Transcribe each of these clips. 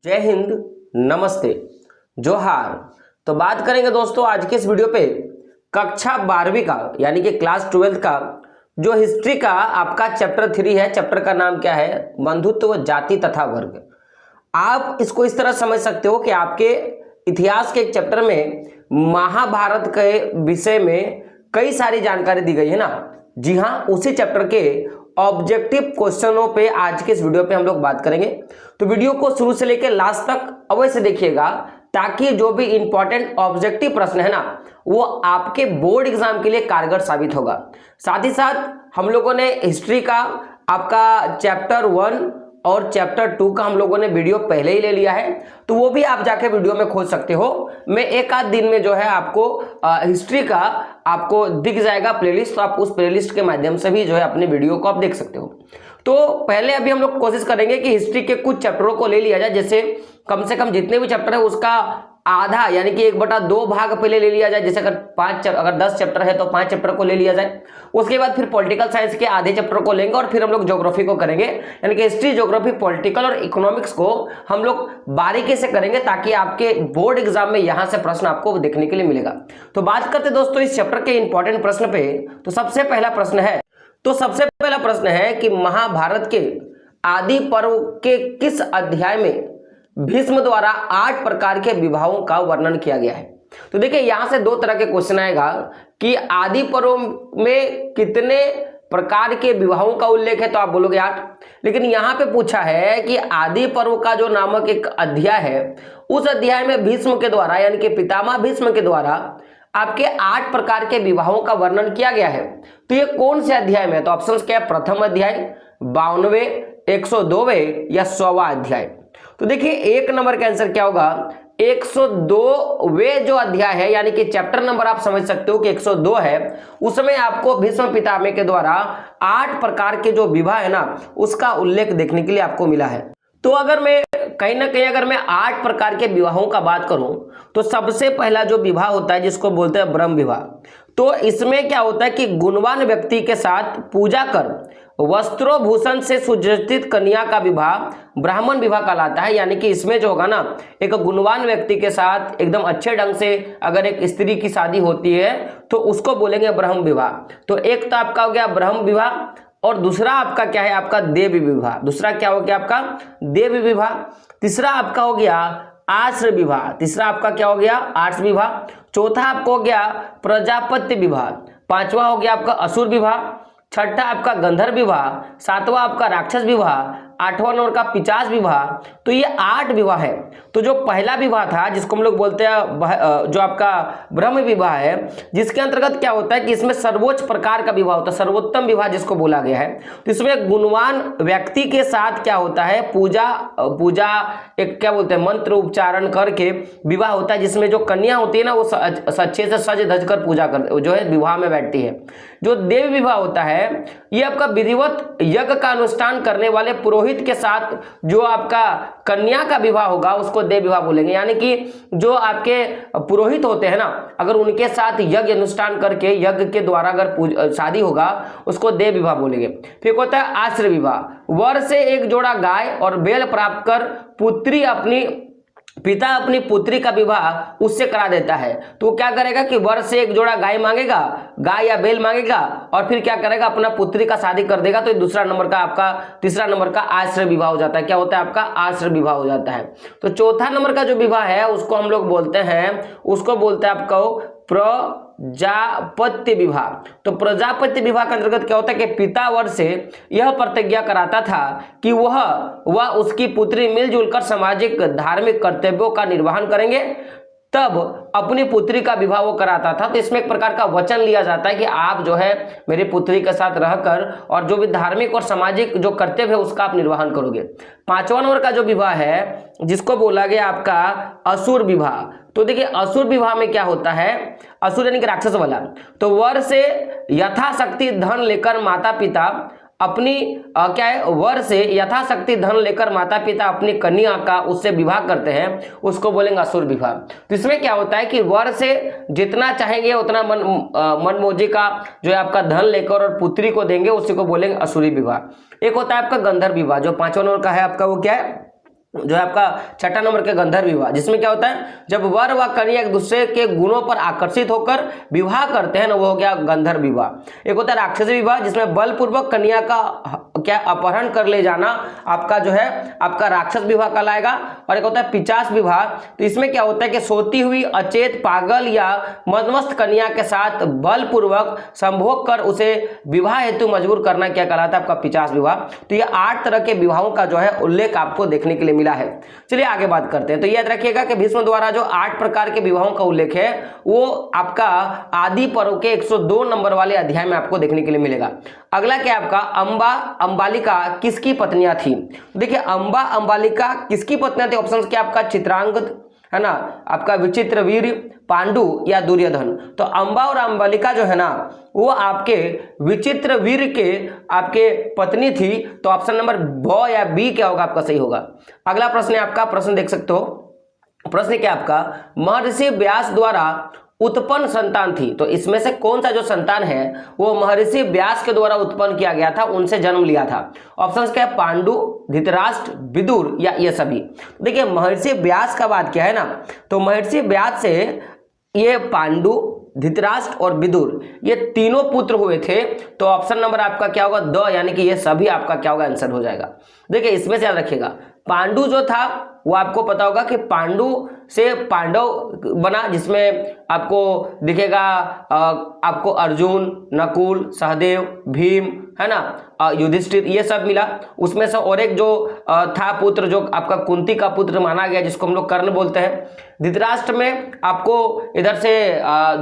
जय हिंद, नमस्ते, जोहार। तो बात करेंगे दोस्तों आज के इस वीडियो पे कक्षा 12वीं का यानी कि क्लास 12th का जो हिस्ट्री का आपका चैप्टर 3 है। चैप्टर का नाम क्या है? बंधुत्व, जाति तथा वर्ग। आप इसको इस तरह समझ सकते हो कि आपके इतिहास के एक चैप्टर में महाभारत के विषय में कई सारी जानकारी दी गई है ना। जी हाँ, उसी चैप्टर के ऑब्जेक्टिव क्वेश्चनों पे आज के इस वीडियो पे हम लोग बात करेंगे। तो वीडियो को शुरू से लेकर लास्ट तक अवश्य देखिएगा ताकि जो भी इंपॉर्टेंट ऑब्जेक्टिव प्रश्न है ना वो आपके बोर्ड एग्जाम के लिए कारगर साबित होगा। साथ ही साथ हम लोगों ने हिस्ट्री का आपका चैप्टर 1 और चैप्टर 2 का हम लोगों ने वीडियो पहले ही ले लिया है, तो वो भी आप जाके वीडियो में खोज सकते हो। मैं एक आध दिन में जो है आपको हिस्ट्री का आपको दिख जाएगा प्लेलिस्ट, तो आप उस प्लेलिस्ट के माध्यम से भी जो है अपने वीडियो को आप देख सकते हो। तो पहले अभी हम लोग कोशिश करेंगे कि हिस्ट्री के कुछ चैप्टरों को ले लिया जाए, जैसे कम से कम जितने भी चैप्टर है उसका आधा यानी कि 1/2 भाग पहले ले लिया जाए। जैसे अगर 10 चैप्टर है तो 5 चैप्टर को ले लिया जाए। उसके बाद फिर पॉलिटिकल साइंस के आधे चैप्टर को लेंगे और फिर हम लोग ज्योग्राफी को करेंगे, यानी कि हिस्ट्री, ज्योग्राफी, पॉलिटिकल और इकोनॉमिक्स को हम लोग बारीकी से करेंगे ताकि आपके बोर्ड एग्जाम में यहां से प्रश्न आपको देखने के लिए मिलेगा। तो बात करते दोस्तों इस चैप्टर के इंपॉर्टेंट प्रश्न पे। तो सबसे पहला प्रश्न है कि महाभारत के आदि पर्व के किस अध्याय में भीष्म द्वारा 8 प्रकार के विवाहों का वर्णन किया गया है? तो देखिए यहां से 2 तरह के क्वेश्चन आएगा कि आदि पर्व में कितने प्रकार के विवाहों का उल्लेख है, तो आप बोलोगे 8। लेकिन यहां पे पूछा है कि आदि पर्व का जो नामक एक अध्याय है उस अध्याय में भीष्म के द्वारा यानी कि पितामह भीष्म के द्वारा आपके 8 प्रकार के विवाहों का वर्णन किया गया है। तो ये कौन से अध्याय में है? तो ऑप्शन क्या है? प्रथम अध्याय, 52वें, 102वें या 100वां अध्याय। तो देखिए 1 नंबर का आंसर क्या होगा? 102वें जो अध्याय है यानी कि चैप्टर नंबर आप समझ सकते हो कि 102 है, उसमें आपको भीष्म पितामह के द्वारा 8 प्रकार के जो विवाह है ना उसका उल्लेख देखने के लिए आपको मिला है। तो अगर मैं कहीं ना कहीं अगर मैं 8 प्रकार के विवाहों का बात करूं तो सबसे पहला जो विवाह होता है जिसको बोलते हैं ब्रह्म विवाह। तो इसमें क्या होता है कि गुणवान व्यक्ति के साथ पूजा कर वस्त्रोभूषण से सुज्जित कन्या का विवाह ब्राह्मण विवाह कहलाता है। यानी कि इसमें जो होगा ना एक गुणवान व्यक्ति के साथ एकदम अच्छे ढंग से अगर एक स्त्री की शादी होती है तो उसको बोलेंगे ब्रह्म विवाह। तो एक तो आपका हो गया ब्रह्म विवाह और दूसरा आपका क्या है? आपका देव विवाह। दूसरा क्या हो गया? आपका देव विवाह। तीसरा आपका हो गया आश्र विवाह। तीसरा आपका क्या हो गया? आश्र विवाह। चौथा आपको हो गया प्रजापत्य विवाह। पांचवा हो गया आपका असुर विवाह। छठा आपका गंधर्व विवाह। सातवां आपका राक्षस विवाह। 8वां नंबर का पिशाच विवाह। तो ये 8 विवाह है। तो जो पहला विवाह था जिसको हम लोग बोलते हैं जो आपका ब्रह्म विवाह है, जिसके अंतर्गत क्या होता है कि इसमें सर्वोच्च प्रकार का विवाह होता है, सर्वोत्तम विवाह जिसको बोला गया है। तो इसमें गुणवान व्यक्ति के साथ क्या होता है? पूजा एक क्या बोलते हैं मंत्र उच्चारण करके विवाह होता है, जिसमें जो कन्या होती है ना वो अच्छे से सज धज कर पूजा कर जो है विवाह में बैठती है। जो देव विवाह होता है ये आपका विधिवत यज्ञ का अनुष्ठान करने वाले पुरोहित के साथ जो आपका कन्या का विवाह होगा उसको देव विवाह बोलेंगे। यानी कि जो आपके पुरोहित होते हैं ना अगर उनके साथ यज्ञ अनुष्ठान करके यज्ञ के द्वारा अगर शादी होगा उसको देव विवाह बोलेंगे। फिर होता है आश्रय विवाह। वर से एक जोड़ा गाय और बैल प्राप्त कर पिता अपनी पुत्री का विवाह उससे करा देता है। तो वो क्या करेगा कि वर से एक जोड़ा गाय मांगेगा, गाय या बैल मांगेगा और फिर क्या करेगा अपना पुत्री का शादी कर देगा। तो दूसरा नंबर का आपका तीसरा नंबर का आश्रय विवाह हो जाता है। क्या होता है? आपका आश्रय विवाह हो जाता है। तो चौथा नंबर का जो विवाह है उसको हम लोग बोलते हैं आपका प्रजापत्य विवाह। तो प्रजापत्य विवाह के अंतर्गत क्या होता है कि पिता वर से यह प्रतिज्ञा कराता था कि वह उसकी पुत्री मिलजुल कर सामाजिक धार्मिक कर्तव्यों का निर्वहन करेंगे, तब अपनी पुत्री का विवाह वो कराता था। तो इसमें एक प्रकार का वचन लिया जाता है कि आप जो है मेरी पुत्री के साथ रहकर और जो भी धार्मिक और सामाजिक जो कर्तव्य है उसका आप निर्वहन करोगे। 5वां नंबर का जो विवाह है जिसको बोला गया आपका असुर विवाह। तो देखिए असुर विवाह में क्या होता है? असुर यानी कि राक्षस वाला। तो वर से यथाशक्ति धन लेकर माता पिता अपनी कन्या का उससे विवाह करते हैं, उसको बोलेंगे असुर विवाह। तो इसमें क्या होता है कि वर से जितना चाहेंगे उतना मनमौजी का जो है आपका धन लेकर और पुत्री को देंगे, उसी को बोलेंगे असुरी विवाह। एक होता है आपका गंधर्व विवाह जो 5वां नंबर का है आपका, वो क्या है? जो है आपका छठा नंबर के गंधर्व विवाह, जिसमें क्या होता है जब वर व कन्या एक दूसरे के गुणों पर आकर्षित होकर विवाह करते हैं ना, वो हो गया गंधर्व विवाह। एक होता है राक्षसी विवाह, जिसमें बलपूर्वक कन्या का क्या अपहरण कर ले जाना आपका जो है आपका राक्षस विवाह कहलाएगा। और एक होता है पिशाच विवाह, तो इसमें क्या होता है कि सोती हुई अचेत पागल या मदमस्त कन्या के साथ बलपूर्वक संभोग कर उसे विवाह हेतु मजबूर करना क्या कहलाता है आपका पिशाच विवाह। तो ये 8 तरह के विवाहों का जो है उल्लेख आपको देखने के लिए मिला है। चलिए आगे बात करते हैं। तो याद रखिएगा कि भीष्म द्वारा जो 8 प्रकार के विवाहों का उल्लेख है वो आपका आदि पर्व के 102 नंबर वाले अध्याय में आपको देखने के लिए मिलेगा। अगला क्या आपका अंबा अंबालिका किसकी पत्नियां थी। देखिए अंबा अंबालिका किसकी पत्नियां थी, ऑप्शन क्या आपका चित्रांगद है ना, आपका विचित्र वीर, पांडु या दुर्योधन। तो अंबा और अंबालिका जो है ना वो आपके विचित्र वीर के आपके पत्नी थी। तो ऑप्शन नंबर ब या बी क्या होगा आपका सही होगा। अगला प्रश्न है आपका, प्रश्न देख सकते हो, प्रश्न क्या आपका महर्षि व्यास द्वारा उत्पन्न संतान थी। तो इसमें से कौन सा जो संतान है वो महर्षि व्यास के द्वारा उत्पन्न किया गया था, उनसे जन्म लिया था। ऑप्शंस क्या है पांडु, धृतराष्ट्र, विदुर या ये सभी। देखिए महर्षि व्यास का बात क्या है ना, तो महर्षि व्यास से ये पांडु, धृतराष्ट्र और विदुर ये तीनों पुत्र हुए थे। तो ऑप्शन नंबर आपका क्या होगा द, यानी कि ये सभी आपका क्या होगा आंसर हो जाएगा। देखिए इसमें से याद रखिएगा पांडु जो था वो आपको पता होगा कि पांडु से पांडव बना, जिसमें आपको दिखेगा आपको अर्जुन, नकुल, सहदेव, भीम है ना, युधिष्ठिर ये सब मिला। उसमें से और एक जो था पुत्र जो आपका कुंती का पुत्र माना गया, जिसको हम लोग कर्ण बोलते हैं। धृतराष्ट्र में आपको इधर से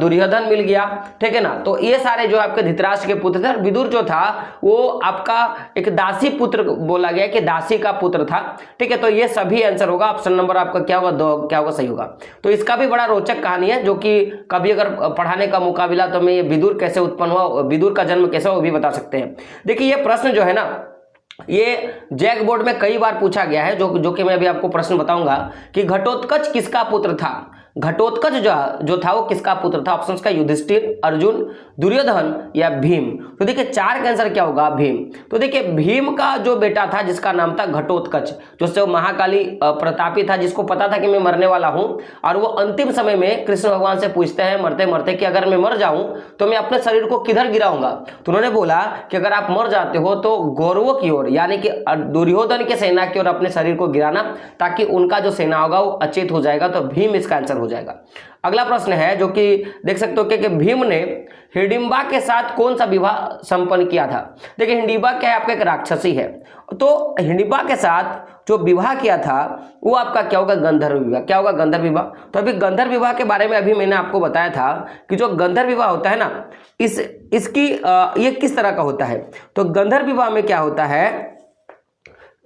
दुर्योधन मिल गया, ठीक है ना। तो ये सारे जो आपके धृतराष्ट्र के पुत्र थे। विदुर जो था वो आपका एक दासी पुत्र बोला गया कि दासी का पुत्र था, ठीक है। तो ये सभी आंसर होगा। ऑप्शन नंबर आपका क्या होगा दो, क्या होगा सही होगा। तो इसका भी बड़ा रोचक कहानी है, जो कि कभी अगर पढ़ाने का मौका मिला तो मैं ये विदुर कैसे उत्पन्न हुआ, विदुर का जन्म कैसे हुआ वो भी बता सकते हैं। देखिए ये प्रश्न जो है ना ये जैक बोर्ड में कई बार पूछा गया है, जो कि मैं अभी आपको प्रश्न बताऊंगा कि घटोत्कच किसका पुत्र था। घटोत्कच जो था वो किसका पुत्र था। ऑप्शंस का युधिष्ठिर, अर्जुन, दुर्योधन या भीम। तो देखिए 4 का आंसर क्या होगा भीम। तो देखिए भीम का जो बेटा था जिसका नाम था घटोत्कच, जो महाकाली प्रतापी था, जिसको पता था कि मैं मरने वाला हूं, और वो अंतिम समय में कृष्ण भगवान से पूछते हैं मरते मरते कि अगर मैं मर जाऊं तो मैं अपने शरीर को किधर गिराऊंगा। तो उन्होंने बोला कि अगर आप मर जाते हो तो गौरवों की ओर, यानी कि दुर्योधन के सेना की ओर अपने शरीर को गिराना, ताकि उनका जो सेना होगा वो अचेत हो जाएगा। तो भीम इसका आंसर हो जाएगा। अगला प्रश्न है जो कि देख सकते हो कि भीम ने हिडिंबा के साथ कौन सा विवाह संपन्न किया था। देखिए हिडिंबा क्या है आपका एक राक्षसी है, तो हिडिंबा के साथ जो विवाह किया था वो आपका क्या होगा गंधर्व विवाह। क्या होगा गंधर्व विवाह। तो अभी गंधर्व विवाह के बारे में अभी मैंने आपको बताया था कि जो गंधर्व विवाह होता है ना इसकी ये किस तरह का होता है। तो गंधर्व विवाह में क्या होता है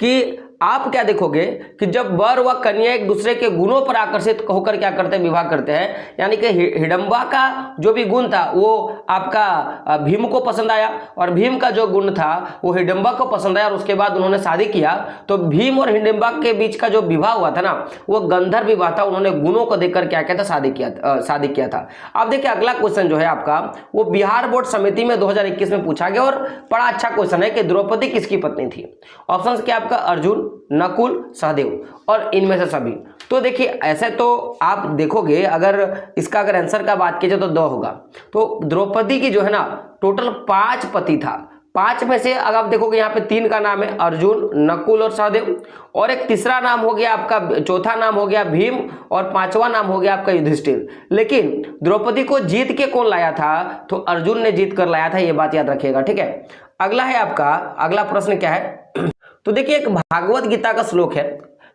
कि आप क्या देखोगे कि जब वर व कन्या एक दूसरे के गुणों पर आकर्षित होकर क्या करते हैं विवाह करते हैं, यानी कि हिडंबा का जो भी गुण था वो आपका भीम को पसंद आया, और भीम का जो गुण था वो हिडंबा को पसंद आया, और उसके बाद उन्होंने शादी किया। तो भीम और हिडंबा के बीच का जो विवाह हुआ था ना वो गंधर्व विवाह था। उन्होंने गुणों को देखकर क्या किया था शादी किया था। अब देखिए अगला क्वेश्चन जो है आपका वो बिहार बोर्ड समिति में 2021 में पूछा गया, और बड़ा अच्छा क्वेश्चन है कि द्रौपदी किसकी पत्नी थी। ऑप्शन क्या आपका अर्जुन, नकुल, सहदेव और इनमें से सभी। तो देखिए ऐसे तो आप देखोगे अगर इसका अगर आंसर का बात की जाए तो 2 होगा। तो द्रौपदी की जो है ना टोटल 5 पति था। 5 में से अगर आप देखोगे यहाँ पे 3 का नाम है अर्जुन, नकुल और सहदेव, और एक तीसरा नाम हो गया आपका, चौथा नाम हो गया भीम, और 5वां नाम हो गया आपका युधिष्ठिर। लेकिन द्रौपदी को जीत के कौन लाया था, तो अर्जुन ने जीत कर लाया था, ये बात याद रखिएगा, ठीक है। अगला है आपका, अगला प्रश्न क्या है तो देखिए एक भागवत गीता का श्लोक है।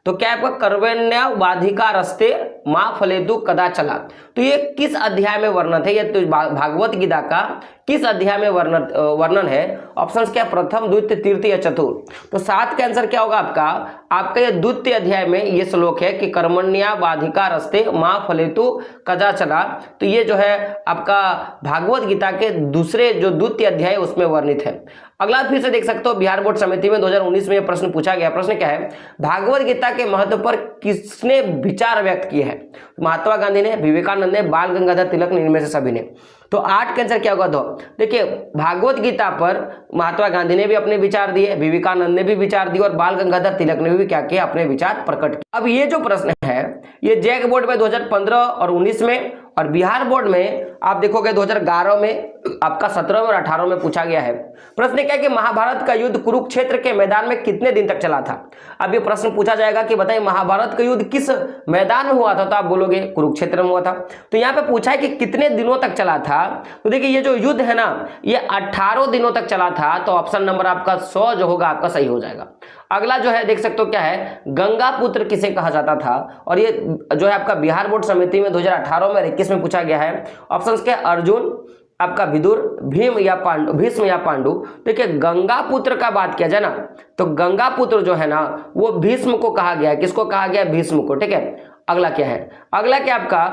तो क्या आपका कर्मण्यवाधिका रस्ते माँ फलेतु कदा चला। तो ये किस अध्याय में वर्णन है, ये तो भागवत गीता का किस अध्याय में वर्णन है। ऑप्शंस क्या प्रथम, द्वितीय, तृतीय या चतुर्थ। तो 7 का आंसर क्या होगा आपका ये द्वितीय अध्याय में ये श्लोक है कि कर्मण्यवाधिका रस्ते माँ फलेतु कदा चला। तो ये जो है आपका भागवत गीता के दूसरे जो द्वितीय अध्याय उसमें वर्णित है। अगला फिर से देख सकते हो बिहार बोर्ड समिति में 2019 में यह प्रश्न पूछा गया। प्रश्न क्या है भागवत गीता के महत्व पर किसने विचार व्यक्त किए हैं। महात्मा गांधी ने, विवेकानंद ने, बाल गंगाधर तिलक ने, इनमें से सभी ने। तो 8 का आंसर क्या होगा? दो। देखिए भागवत गीता पर महात्मा गांधी ने भी अपने विचार दिए, विवेकानंद ने भी विचार दिए और बाल गंगाधर तिलक ने भी क्या किया? अपने विचार प्रकट किए। अब ये जो प्रश्न है ये जैक बोर्ड में 2015 और 19 में और बिहार बोर्ड में आप देखोगे 2011 में, आपका 17 और 18 में पूछा गया है। प्रश्न क्या है कि महाभारत का युद्ध कुरुक्षेत्र के मैदान में कितने दिन तक चला था? अब ये प्रश्न पूछा जाएगा कि बताइए महाभारत का युद्ध किस मैदान में हुआ था, तो आप बोलोगे कुरुक्षेत्र में हुआ था। तो यहाँ पे पूछा है कि कितने दिनों तक चला था, तो देखिए ये जो युद्ध है ना ये 18 दिनों तक चला था, तो ऑप्शन नंबर आपका 100 जो होगा आपका सही हो जाएगा। अगला जो है देख सकते हो क्या है, गंगा पुत्र किसे कहा जाता था, और ये जो है आपका बिहार बोर्ड समिति में 2018 में 21 में पूछा गया है। ऑप्शंस क्या? अर्जुन, आपका विदुर, भीष्म या पांडु। देखिए गंगा पुत्र का बात किया जाए ना तो गंगा पुत्र जो है ना वो भीष्म को कहा गया है। किसको कहा गया? भीष्म को। ठीक है, अगला क्या है? अगला क्या आपका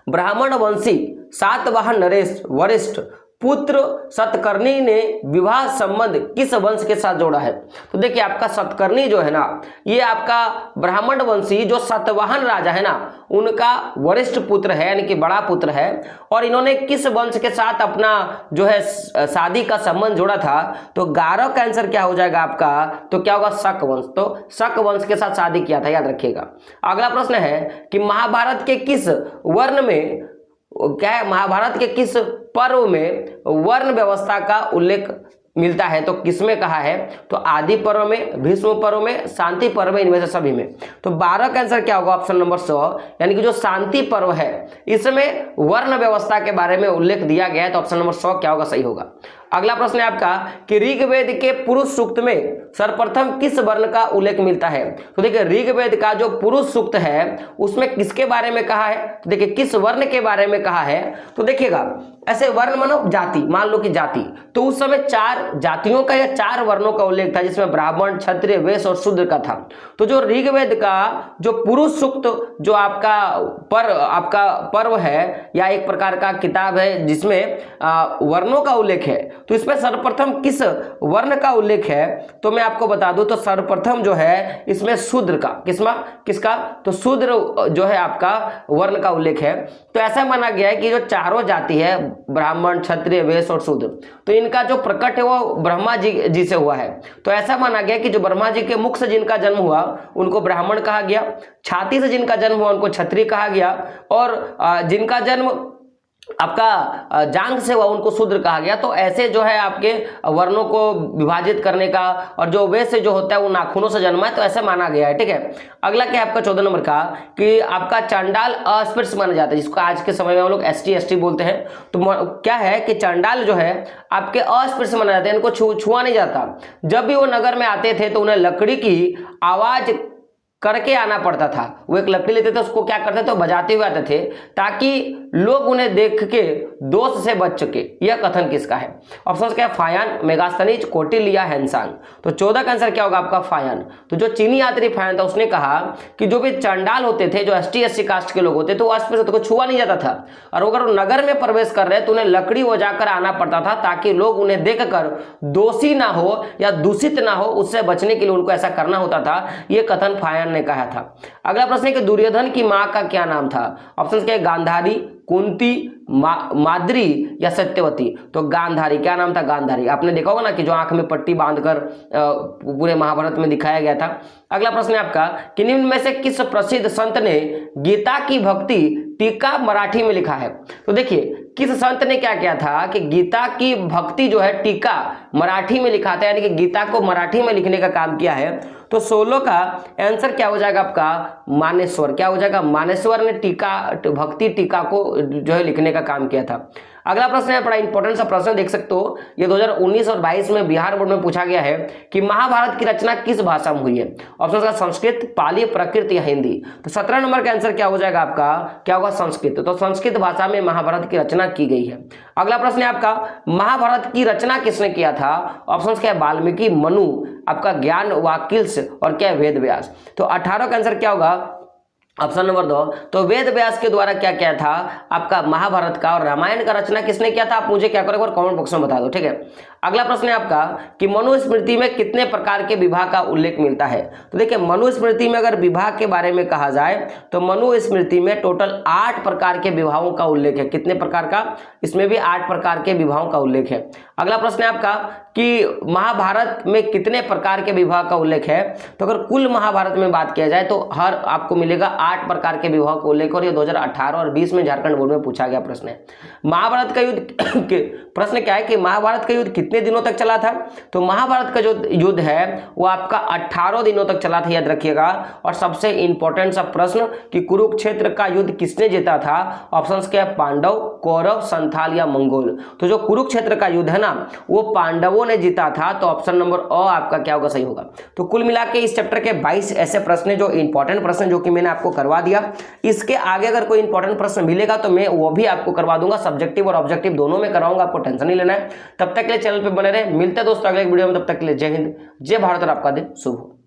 ब्राह्मण वंशी सातवाहन नरेश वरिष्ठ पुत्र सतकर्णी ने विवाह संबंध किस वंश के साथ जोड़ा है? तो देखिए आपका सतकर्णी जो है ना ये आपका ब्राह्मण वंशी जो सतवाहन राजा है ना उनका वरिष्ठ पुत्र है, यानी कि बड़ा पुत्र है, और इन्होंने किस वंश के साथ अपना जो है शादी का संबंध जोड़ा था? तो 11 का आंसर क्या हो जाएगा आपका? तो क्या होगा? शक वंश। तो शक वंश के साथ शादी किया था, याद रखिएगा। अगला प्रश्न है कि महाभारत के किस वर्ण में क्या है, महाभारत के किस पर्व में वर्ण व्यवस्था का उल्लेख मिलता है? तो किसमें कहा है? तो आदि पर्व में, भीष्म पर्व में, शांति पर्व में, इनमें से सभी में। तो 12 का आंसर क्या होगा? ऑप्शन नंबर 100, यानी कि जो शांति पर्व है इसमें वर्ण व्यवस्था के बारे में उल्लेख दिया गया है, तो ऑप्शन नंबर 100 क्या होगा? सही होगा। अगला प्रश्न है आपका कि ऋग्वेद के पुरुष सूक्त में सर्वप्रथम किस वर्ण का उल्लेख मिलता है? तो देखिए ऋग्वेद का जो पुरुष सूक्त है उसमें किसके बारे में कहा है? तो देखिए किस वर्ण के बारे में कहा है? तो देखिएगा ऐसे वर्ण मानो जाति, मान लो कि जाति, तो उस समय 4 जातियों का या 4 वर्णों का उल्लेख था जिसमें ब्राह्मण, क्षत्रिय, वैश्य और शूद्र का था। तो जो ऋग्वेद का जो पुरुष सूक्त जो आपका पर्व है या एक प्रकार का किताब है जिसमें वर्णों का उल्लेख है, तो इसमें सर्वप्रथम किस वर्ण का उल्लेख है? तो मैं आपको बता दूं तो सर्वप्रथम जो है इसमें शूद्र का, किसका? तो शूद्र जो है आपका वर्ण का उल्लेख है। तो ऐसा माना गया है कि जो चारों जाति है ब्राह्मण, क्षत्रिय, वैश्य और शूद्र, तो इनका जो प्रकट है वो ब्रह्मा जी से हुआ है। तो ऐसा माना गया कि जो ब्रह्मा जी के मुख से जिनका जन्म हुआ उनको ब्राह्मण कहा गया, छाती से जिनका जन्म हुआ उनको क्षत्रिय कहा गया, और जिनका जन्म आपका जांघ से हुआ उनको शूद्र कहा गया। तो ऐसे जो है आपके वर्णों को विभाजित करने का, और जो वैश्य जो होता है वो नाखूनों से जन्मा है, तो ऐसे माना गया है। ठीक है, अगला क्या है आपका 14 नंबर का कि आपका चंडाल अस्पृश्य माना जाता है, जिसको आज के समय में हम लोग ST बोलते हैं। तो क्या है कि चंडाल जो है आपके अस्पृश्य माना जाता है, इनको छुआ नहीं जाता। जब भी वो नगर में आते थे तो उन्हें लकड़ी की आवाज करके आना पड़ता था। वो एक लकड़ी लेते थे, उसको क्या करते थे? बजाते हुए आते थे ताकि लोग उन्हें देख के दोष से बच सके। यह कथन किसका है? ऑप्शन क्या है? फायान, मेगास्थनीज, कौटिल्य या हैंसांग। तो 14 का आंसर क्या होगा आपका? फायान। तो जो चीनी यात्री फायान था उसने कहा कि जो भी चंडाल होते थे, जो ST कास्ट के लोग होते थे, वो अस्पृश्य को छुआ नहीं जाता था, और अगर वो नगर में प्रवेश कर रहे तो उन्हें लकड़ी बजाकर आना पड़ता था ताकि लोग उन्हें देखकर दोषी ना हो या दूषित ना हो, उससे बचने के लिए उनको ऐसा करना होता था। ये कथन फायान ने कहा था। अगला प्रश्न है कि दुर्योधन की मां का क्या नाम था? ऑप्शन क्या है? गांधारी, कुंती, माद्री या सत्यवती। तो गांधारी, क्या नाम था? गांधारी। आपने देखा होगा ना कि जो आंख में पट्टी बांधकर पूरे महाभारत में दिखाया गया था। अगला प्रश्न है आपका कि निम्न में से किस प्रसिद्ध संत ने गीता की भक्ति टीका मराठी में लिखा है? तो देखिए किस संत ने क्या किया था कि गीता की भक्ति जो है टीका मराठी में लिखा था, यानी कि गीता को मराठी में लिखने का काम किया है। तो 16 का आंसर क्या हो जाएगा आपका? मानेश्वर। क्या हो जाएगा? मानेश्वर ने भक्ति टीका को जो है लिखने का काम किया था। अगला प्रश्न है, बड़ा इंपॉर्टेंट सा प्रश्न, देख सकते हो ये 2019 और 22 में बिहार बोर्ड में पूछा गया है कि महाभारत की रचना किस भाषा में हुई है? ऑप्शन का संस्कृत, पाली, प्राकृत या हिंदी। तो 17 नंबर का आंसर क्या हो जाएगा आपका? क्या होगा? संस्कृत। तो संस्कृत भाषा में महाभारत की रचना की गई है। अगला प्रश्न है आपका महाभारत की रचना किसने किया था? ऑप्शन क्या है? वाल्मीकि, मनु, आपका ज्ञान वाकिल्स और क्या? वेद व्यास। तो 18 का आंसर क्या होगा? Option number 2। तो वेद व्यास के द्वारा क्या किया था आपका महाभारत का और रामायण का रचना किसने किया था? आप मुझे क्या करो एक बार कमेंट बॉक्स में बता दो। ठीक है, अगला प्रश्न है आपका कि मनुस्मृति में कितने प्रकार के विवाह का उल्लेख मिलता है। तो देखिए मनुस्मृति में अगर विवाह के बारे में कहा जाए तो मनुस्मृति में टोटल 8 प्रकार के विवाहों का उल्लेख है। कितने प्रकार का? इसमें भी 8 प्रकार के विवाहों का उल्लेख है। अगला प्रश्न है आपका कि महाभारत में कितने प्रकार के विवाह का उल्लेख है। तो अगर कुल महाभारत में बात किया जाए तो हर आपको मिलेगा 8 प्रकार के विवाह का उल्लेख, और ये 2018 और 20 में झारखंड बोर्ड में पूछा गया प्रश्न है। महाभारत का युद्ध प्रश्न क्या है कि महाभारत का युद्ध कितने दिनों तक चला था। तो महाभारत का जो युद्ध है वो आपका 18 दिनों तक चला था, याद रखिएगा। और सबसे इंपॉर्टेंट सा प्रश्न कि कुरुक्षेत्र का युद्ध किसने जीता था। ऑप्शंस क्या है? पांडव, कौरव, संथाल या मंगोल। तो जो कुरुक्षेत्र का युद्ध है ना वो पांडवों ने जीता था, तो ऑप्शन नंबर अ आपका क्या होगा? सही होगा। तो कुल मिला के इस चैप्टर के 22 ऐसे प्रश्न जो इंपॉर्टेंट प्रश्न जो कि मैंने आपको करवा दिया। इसके आगे अगर कोई इंपॉर्टेंट प्रश्न मिलेगा तो मैं वो भी आपको करवा दूंगा, सब्जेक्टिव और ऑब्जेक्टिव दोनों में कराऊंगा, आपको टेंशन नहीं लेना है। तब तक के लिए चैनल पे बने रहे। मिलते हैं दोस्तों अगले वीडियो में, तब तक के लिए जय हिंद, जय भारत और आपका दिन शुभ हो।